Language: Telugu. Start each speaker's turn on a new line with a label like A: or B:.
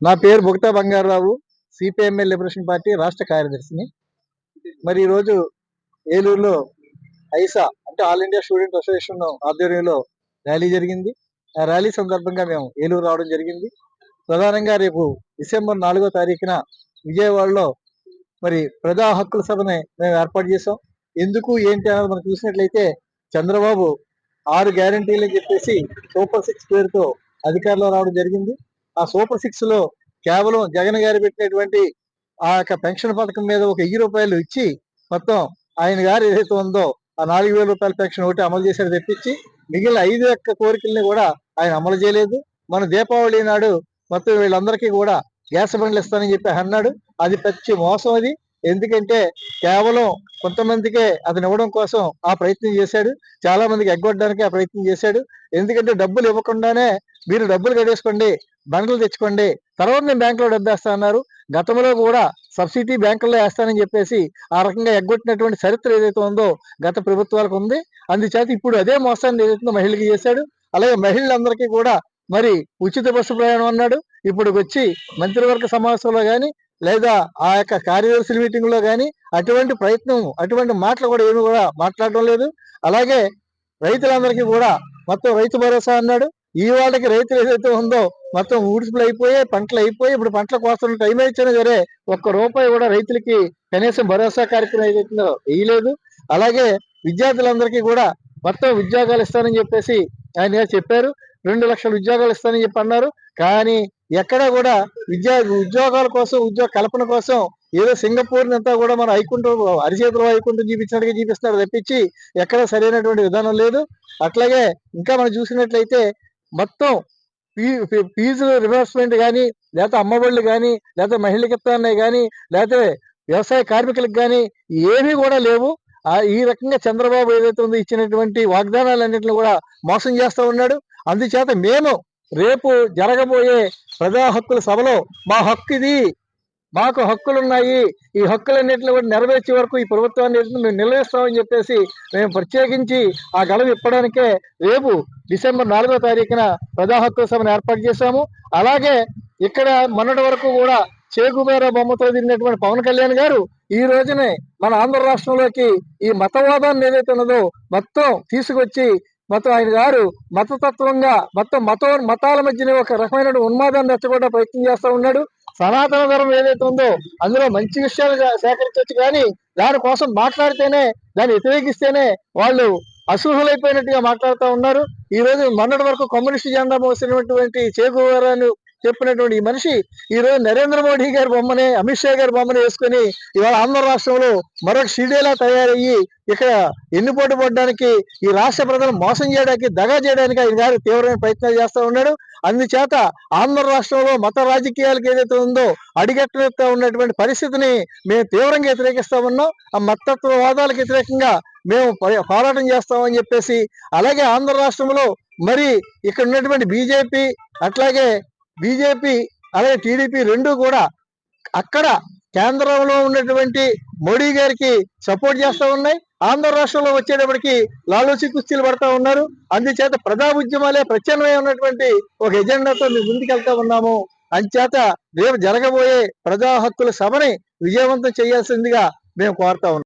A: నా పేరు Bugatha Bangarao, CPML liberation party రాష్ట్ర కార్యదర్శిని. మరి ఈరోజు ఏలూరులో ఐసా అంటే ఆల్ ఇండియా స్టూడెంట్ అసోసియేషన్ ఆధ్వర్యంలో ర్యాలీ జరిగింది. ఆ ర్యాలీ సందర్భంగా మేము ఏలూరు రావడం జరిగింది. ప్రధానంగా రేపు డిసెంబర్ 4వ తారీఖున విజయవాడలో మరి ప్రజా హక్కుల సభని మేము ఏర్పాటు చేసాం. ఎందుకు ఏంటి అన్నది మనం చూసినట్లయితే చంద్రబాబు 6 గ్యారంటీలు అని చెప్పేసి సూపర్ 6 పేరుతో అధికారంలో రావడం జరిగింది. ఆ సూపర్ 6 లో కేవలం జగన్ గారు పెట్టినటువంటి ఆ యొక్క పెన్షన్ పథకం మీద ఒక 1000 రూపాయలు ఇచ్చి మొత్తం ఆయన గారు ఏదైతే ఉందో ఆ 4000 రూపాయల పెన్షన్ ఒకటి అమలు చేశాడు తెప్పించి మిగిలిన 5 యొక్క కోరికల్ని కూడా ఆయన అమలు చేయలేదు. మన దీపావళి నాడు మొత్తం వీళ్ళందరికీ కూడా గ్యాస్ బండ్లు ఇస్తానని చెప్పి అన్నాడు. అది పచ్చి మోసం అది. ఎందుకంటే కేవలం కొంతమందికే అతను ఇవ్వడం కోసం ఆ ప్రయత్నం చేశాడు. చాలా మందికి ఎగ్గొట్టడానికి ఆ ప్రయత్నం చేశాడు. ఎందుకంటే డబ్బులు ఇవ్వకుండానే మీరు డబ్బులు కట్టేసుకోండి, బండ్లు తెచ్చుకోండి, తర్వాత నేను బ్యాంకులో డబ్బు వేస్తా అన్నారు. గతంలో కూడా సబ్సిడీ బ్యాంకుల్లో వేస్తానని చెప్పేసి ఆ రకంగా ఎగ్గొట్టినటువంటి చరిత్ర ఏదైతే ఉందో గత ప్రభుత్వాలకు ఉంది. అందుచేత ఇప్పుడు అదే మోసాన్ని ఏదైతే మహిళకి చేశాడు. అలాగే మహిళలందరికీ కూడా మరి ఉచిత బస్సు ప్రయాణం అన్నాడు. ఇప్పుడు వచ్చి మంత్రివర్గ సమావేశంలో కానీ లేదా ఆ యొక్క కార్యదర్శుల మీటింగ్ లో కానీ అటువంటి ప్రయత్నం అటువంటి మాటలు కూడా ఏమి కూడా మాట్లాడడం లేదు. అలాగే రైతులందరికీ కూడా మొత్తం రైతు భరోసా అన్నాడు. ఈ వాళ్ళకి రైతులు ఏదైతే ఉందో మొత్తం ఊడ్పులు అయిపోయాయి, పంటలు అయిపోయి ఇప్పుడు పంటల కోసం టైం ఇచ్చినా సరే ₹1 కూడా రైతులకి కనీసం భరోసా కార్యక్రమం ఏదైతుందో వేయలేదు. అలాగే విద్యార్థులందరికీ కూడా మొత్తం ఉద్యోగాలు ఇస్తానని చెప్పేసి ఆయన చెప్పారు. 2 లక్షల ఉద్యోగాలు ఇస్తానని చెప్పి అన్నారు. కానీ ఎక్కడా కూడా ఉద్యోగాల కోసం ఉద్యోగ కల్పన కోసం ఏదో సింగపూర్ అంతా కూడా మన వైకుంఠం అరిచేతులు వైకుంఠం చూపించినట్టుగా చూపిస్తున్నారు తప్పించి ఎక్కడ సరైనటువంటి విధానం లేదు. అట్లాగే ఇంకా మనం చూసినట్లయితే మొత్తం ఫీజు రివర్స్మెంట్ కానీ లేకపోతే అమ్మఒళ్ళు కానీ లేకపోతే మహిళకి ఇస్తానే కానీ లేకపోతే వ్యవసాయ కార్మికులకు కానీ ఏమీ కూడా లేవు. ఈ రకంగా చంద్రబాబు ఏదైతే ఉందో ఇచ్చినటువంటి వాగ్దానాలన్నింటినీ కూడా మోసం చేస్తూ ఉన్నాడు. అందుచేత మేము రేపు జరగబోయే ప్రజా హక్కుల సభలో మా హక్కు ఇది, మాకు హక్కులున్నాయి, ఈ హక్కులన్నింటినీ కూడా నెరవేర్చే వరకు ఈ ప్రభుత్వాన్ని మేము నిలవేస్తామని చెప్పేసి మేము ప్రత్యేకించి ఆ గళం ఇప్పడానికే రేపు డిసెంబర్ 4వ తారీఖున ప్రజా హక్కుల సభను ఏర్పాటు చేశాము. అలాగే ఇక్కడ మొన్నటి వరకు కూడా చేకుబేర బొమ్మతో తిరిగినటువంటి పవన్ కళ్యాణ్ గారు ఈ రోజునే మన ఆంధ్ర రాష్ట్రంలోకి ఈ మతవాదాన్ని ఏదైతే ఉన్నదో మొత్తం తీసుకొచ్చి మొత్తం ఆయన గారు మతతత్వంగా మొత్తం మతాల మధ్యన ఒక రకమైన ఉన్మాదాన్ని రెచ్చగొట్టే ప్రయత్నం చేస్తూ ఉన్నాడు. సనాతన ధర్మం ఏదైతే ఉందో అందులో మంచి విషయాలు సేకరించవచ్చు, కానీ దానికోసం మాట్లాడితేనే దాన్ని వ్యతిరేకిస్తేనే వాళ్ళు అసూహులైపోయినట్టుగా మాట్లాడుతూ ఉన్నారు. ఈ రోజు మొన్నటి వరకు కమ్యూనిస్ట్ జెండా మోసినటువంటి చేకూరాన్ని చెప్పినటువంటి ఈ మనిషి ఈ రోజు నరేంద్ర మోడీ గారి బొమ్మని, అమిత్ షా గారి బొమ్మని వేసుకొని ఇవాళ ఆంధ్ర రాష్ట్రంలో మరొక షిడేలా తయారయ్యి ఇక్కడ ఎన్నిపోటు పడడానికి ఈ రాష్ట్ర ప్రజలు మోసం చేయడానికి దగా చేయడానికి ఆయన గారు తీవ్రమైన ప్రయత్నాలు చేస్తూ ఉన్నాడు. అందుచేత ఆంధ్ర రాష్ట్రంలో మత రాజకీయాలకు ఏదైతే ఉందో అడిగట్టుతూ ఉన్నటువంటి పరిస్థితిని మేము తీవ్రంగా వ్యతిరేకిస్తా ఉన్నాం. ఆ మతత్వవాదాలకు వ్యతిరేకంగా మేము పోరాటం చేస్తామని చెప్పేసి అలాగే ఆంధ్ర రాష్ట్రంలో మరి ఇక్కడ ఉన్నటువంటి బీజేపీ అలాగే టీడీపీ రెండు కూడా అక్కడ కేంద్రంలో ఉన్నటువంటి మోడీ గారికి సపోర్ట్ చేస్తూ ఉన్నాయి. ఆంధ్ర రాష్ట్రంలో వచ్చేటప్పటికి లాలోచి కుస్తీలు పడతా ఉన్నారు. అందుచేత ప్రజా ఉద్యమాలే ప్రత్యామ్నాయం ఉన్నటువంటి ఒక ఎజెండాతో మేము ముందుకెళ్తా ఉన్నాము. అందుచేత రేపు జరగబోయే ప్రజా హక్కుల సభని విజయవంతం చేయాల్సిందిగా మేము కోరుతా ఉన్నాం.